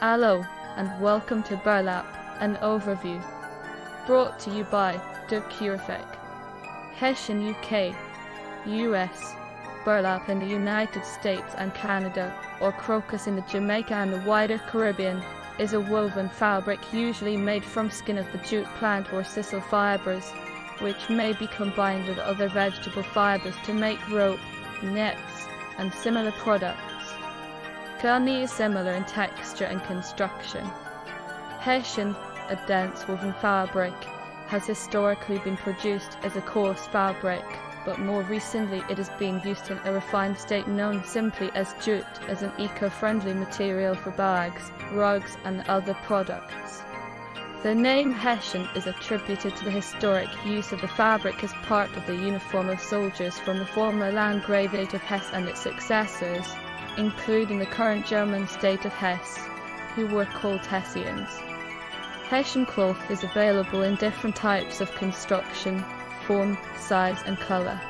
Hello, and welcome to Burlap, an overview. Brought to you by De Curefec. Hessian UK, US, burlap in the United States and Canada, or crocus in the Jamaica and the wider Caribbean, is a woven fabric usually made from skin of the jute plant or sisal fibers, which may be combined with other vegetable fibers to make rope, nets, and similar products. Gunny is similar in texture and construction. Hessian, a dense woven fabric, has historically been produced as a coarse fabric, but more recently it is being used in a refined state known simply as jute as an eco-friendly material for bags, rugs, and other products. The name Hessian is attributed to the historic use of the fabric as part of the uniform of soldiers from the former Landgravate of Hesse and its successors, including the current German state of Hesse, who were called Hessians. Hessian cloth is available in different types of construction, form, size, and color.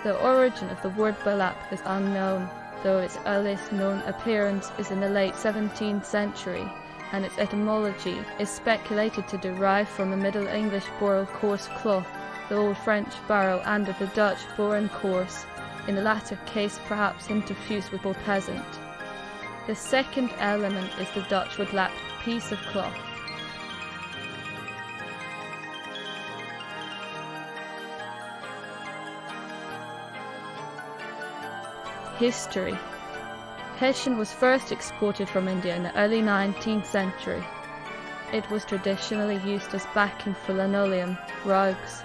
The origin of the word burlap is unknown, though its earliest known appearance is in the late 17th century, and its etymology is speculated to derive from the Middle English borel coarse cloth, the Old French barrel, and of the Dutch boren coarse, in the latter case perhaps interfused with old peasant. The second element is the Dutch woodlap, piece of cloth. History. Hessian was first exported from India in the early 19th century. It was traditionally used as backing for linoleum, rugs,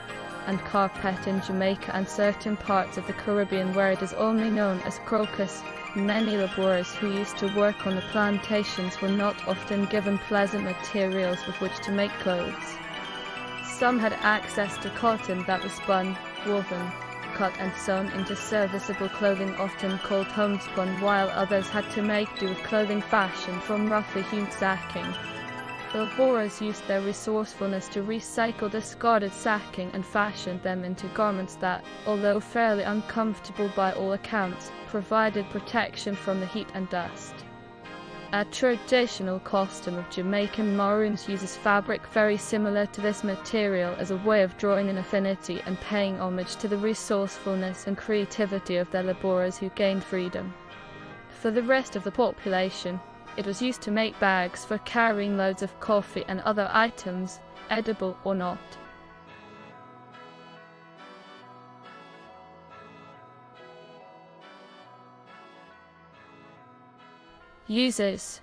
and carpet in Jamaica and certain parts of the Caribbean where it is only known as crocus. Many labourers who used to work on the plantations were not often given pleasant materials with which to make clothes. Some had access to cotton that was spun, woven, cut and sewn into serviceable clothing often called homespun, while others had to make do with clothing fashioned from roughly hewn sacking. The labourers used their resourcefulness to recycle discarded sacking and fashioned them into garments that, although fairly uncomfortable by all accounts, provided protection from the heat and dust. A traditional costume of Jamaican Maroons uses fabric very similar to this material as a way of drawing an affinity and paying homage to the resourcefulness and creativity of their labourers who gained freedom. For the rest of the population, it was used to make bags for carrying loads of coffee and other items, edible or not. Uses.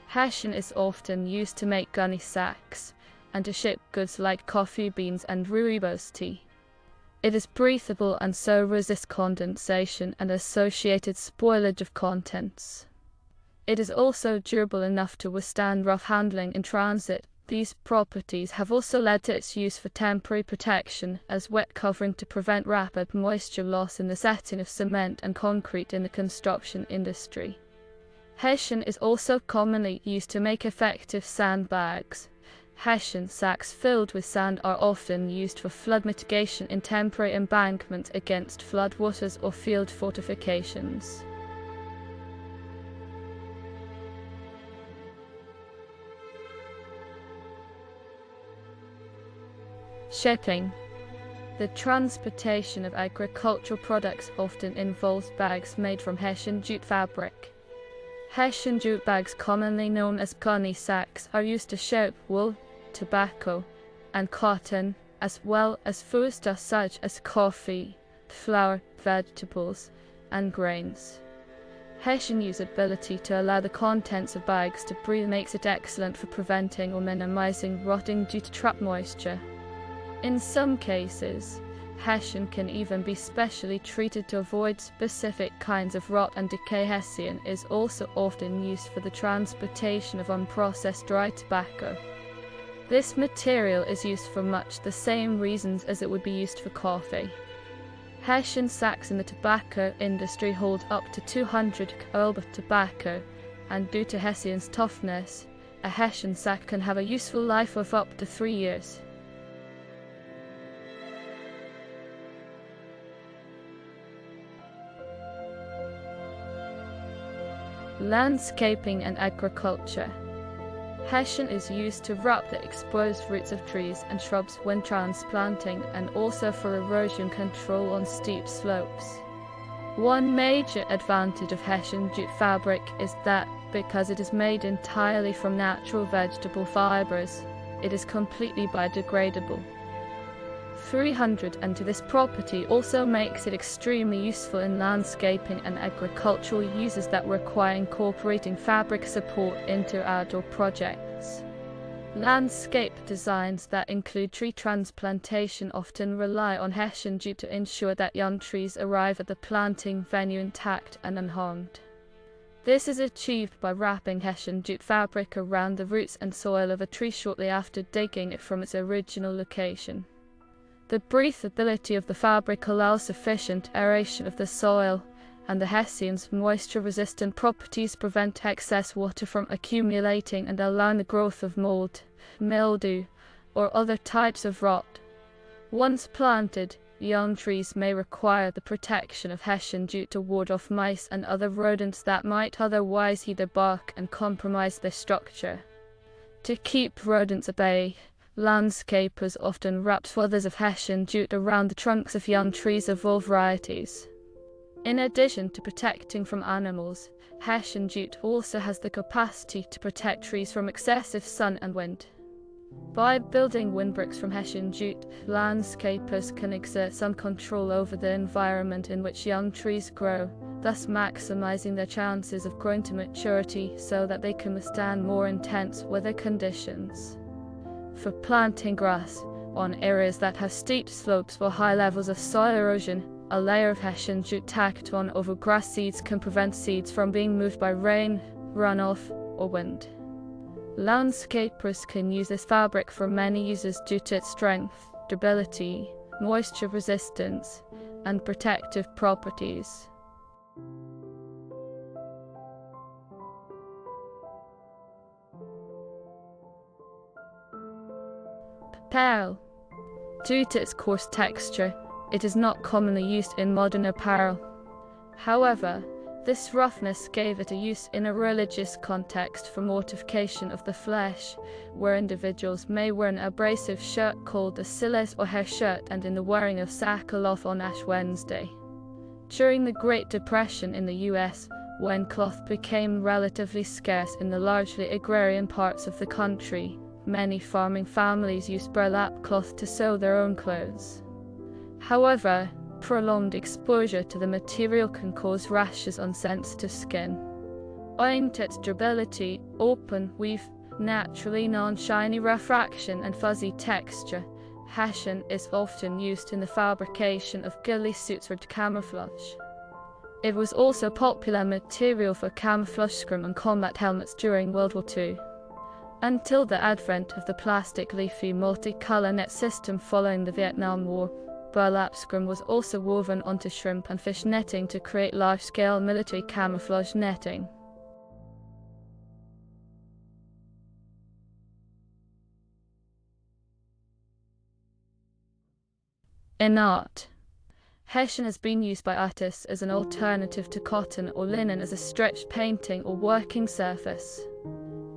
Hessian is often used to make gunny sacks, and to ship goods like coffee beans and rooibos tea. It is breathable and so resists condensation and associated spoilage of contents. It is also durable enough to withstand rough handling in transit. These properties have also led to its use for temporary protection as wet covering to prevent rapid moisture loss in the setting of cement and concrete in the construction industry. Hessian is also commonly used to make effective sandbags. Hessian sacks filled with sand are often used for flood mitigation in temporary embankments against floodwaters or field fortifications. Shipping. The transportation of agricultural products often involves bags made from Hessian jute fabric. Hessian jute bags, commonly known as gunny sacks, are used to ship wool, tobacco, and cotton, as well as foodstuffs such as coffee, flour, vegetables, and grains. Hessian usability to allow the contents of bags to breathe makes it excellent for preventing or minimizing rotting due to trapped moisture. In some cases, Hessian can even be specially treated to avoid specific kinds of rot and decay. Hessian is also often used for the transportation of unprocessed dry tobacco. This material is used for much the same reasons as it would be used for coffee. Hessian sacks in the tobacco industry hold up to 200 kg of tobacco, and due to Hessian's toughness, a Hessian sack can have a useful life of up to 3 years. Landscaping and agriculture. Hessian is used to wrap the exposed roots of trees and shrubs when transplanting, and also for erosion control on steep slopes. One major advantage of Hessian jute fabric is that, because it is made entirely from natural vegetable fibers, it is completely biodegradable. 300 and this property also makes it extremely useful in landscaping and agricultural uses that require incorporating fabric support into outdoor projects. Landscape designs that include tree transplantation often rely on Hessian jute to ensure that young trees arrive at the planting venue intact and unharmed. This is achieved by wrapping Hessian jute fabric around the roots and soil of a tree shortly after digging it from its original location. The breathability of the fabric allows sufficient aeration of the soil, and the Hessian's moisture-resistant properties prevent excess water from accumulating and allowing the growth of mold, mildew, or other types of rot. Once planted, young trees may require the protection of Hessian jute to ward off mice and other rodents that might otherwise eat their bark and compromise their structure. To keep rodents at bay, landscapers often wrap swaths of Hessian jute around the trunks of young trees of all varieties. In addition to protecting from animals, Hessian jute also has the capacity to protect trees from excessive sun and wind. By building windbreaks from Hessian jute, landscapers can exert some control over the environment in which young trees grow, thus maximizing their chances of growing to maturity so that they can withstand more intense weather conditions. For planting grass, on areas that have steep slopes or high levels of soil erosion, a layer of Hessian jute tacked on over grass seeds can prevent seeds from being moved by rain, runoff, or wind. Landscapers can use this fabric for many uses due to its strength, durability, moisture resistance, and protective properties. Apparel. Due to its coarse texture, it is not commonly used in modern apparel. However, this roughness gave it a use in a religious context for mortification of the flesh, where individuals may wear an abrasive shirt called a siles or hair shirt, and in the wearing of sackcloth on Ash Wednesday. During the Great Depression in the US, when cloth became relatively scarce in the largely agrarian parts of the country, many farming families used burlap cloth to sew their own clothes. However, prolonged exposure to the material can cause rashes on sensitive skin. Owing to its durability, open weave, naturally non-shiny refraction and fuzzy texture, Hessian is often used in the fabrication of ghillie suits or camouflage. It was also popular material for camouflage scrim and combat helmets during World War II. Until the advent of the plastic leafy multicolor net system following the Vietnam War, burlap scrim was also woven onto shrimp and fish netting to create large-scale military camouflage netting. In art, Hessian has been used by artists as an alternative to cotton or linen as a stretched painting or working surface.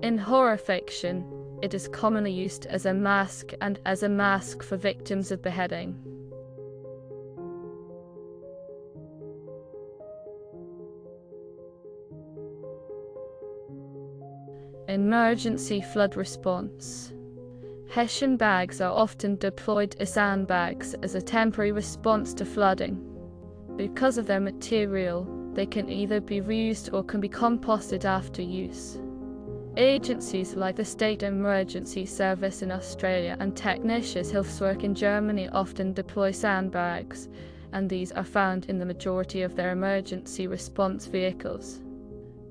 In horror fiction, it is commonly used as a mask and as a mask for victims of beheading. Emergency flood response. Hessian bags are often deployed as sandbags as a temporary response to flooding. Because of their material, they can either be reused or can be composted after use. Agencies like the State Emergency Service in Australia and Technisches Hilfswerk in Germany often deploy sandbags, and these are found in the majority of their emergency response vehicles.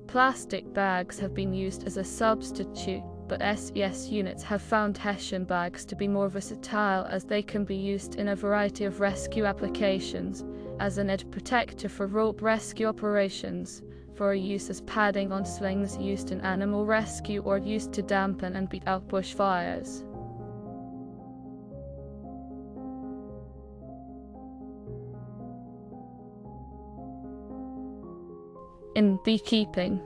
Plastic bags have been used as a substitute, but SES units have found Hessian bags to be more versatile as they can be used in a variety of rescue applications, as an edge protector for rope rescue operations, for use as padding on slings used in animal rescue, or used to dampen and beat out bushfires. In beekeeping,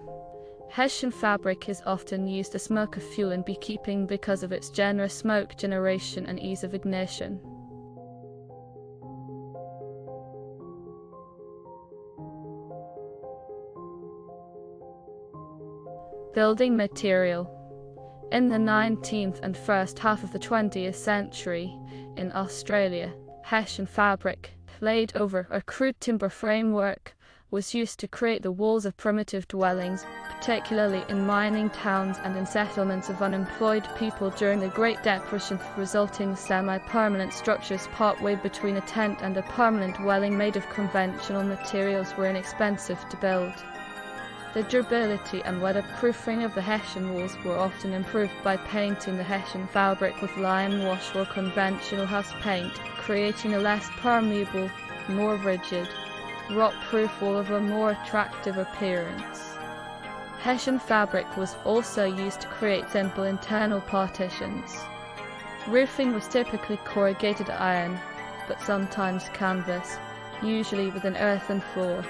Hessian fabric is often used as smoker fuel in beekeeping because of its generous smoke generation and ease of ignition. Building material. In the 19th and first half of the 20th century, in Australia, Hessian fabric, laid over a crude timber framework, was used to create the walls of primitive dwellings, particularly in mining towns and in settlements of unemployed people during the Great Depression, resulting semi-permanent structures partway between a tent and a permanent dwelling made of conventional materials were inexpensive to build. The durability and weatherproofing of the Hessian walls were often improved by painting the Hessian fabric with lime wash or conventional house paint, creating a less permeable, more rigid, rot-proof wall of a more attractive appearance. Hessian fabric was also used to create simple internal partitions. Roofing was typically corrugated iron, but sometimes canvas, usually with an earthen floor.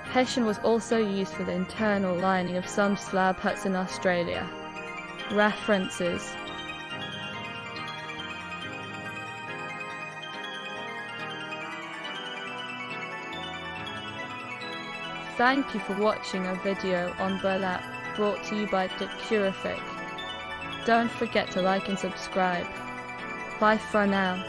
Hessian was also used for the internal lining of some slab huts in Australia. References. Thank you for watching our video on burlap, brought to you by Decurific. Don't forget to like and subscribe. Bye for now.